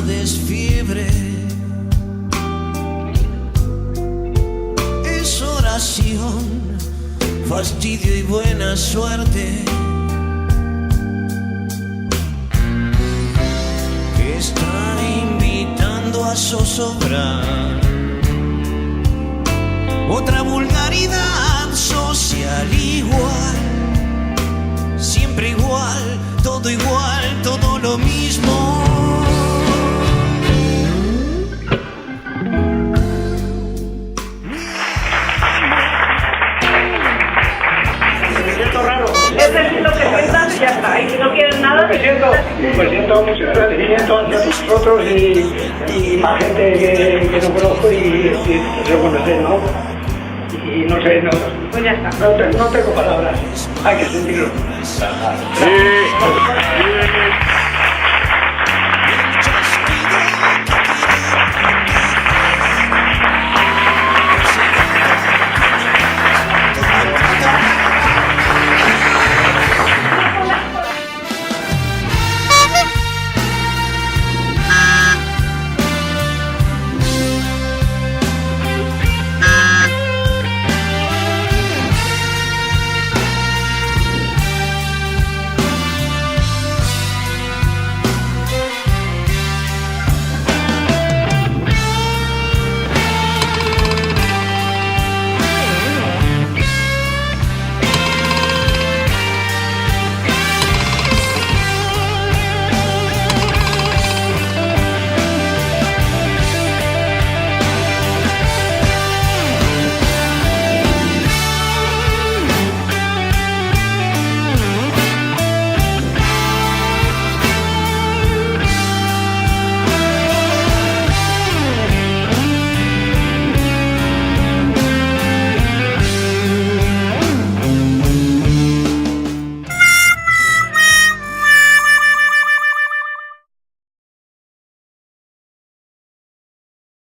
Es fiebre, es oración, fastidio y buena suerte que está invitando a zozobrar. Otra vulgaridad social igual, siempre igual, todo lo mismo. Es decir lo que cuentas y ya está. Y si no quieren nada... Me siento mucho agradecimiento hacia vosotros y más gente que no conozco y reconocer, ¿no? Y no sé, no... Pues ya está. No tengo palabras. Hay que sentirlo. Sí.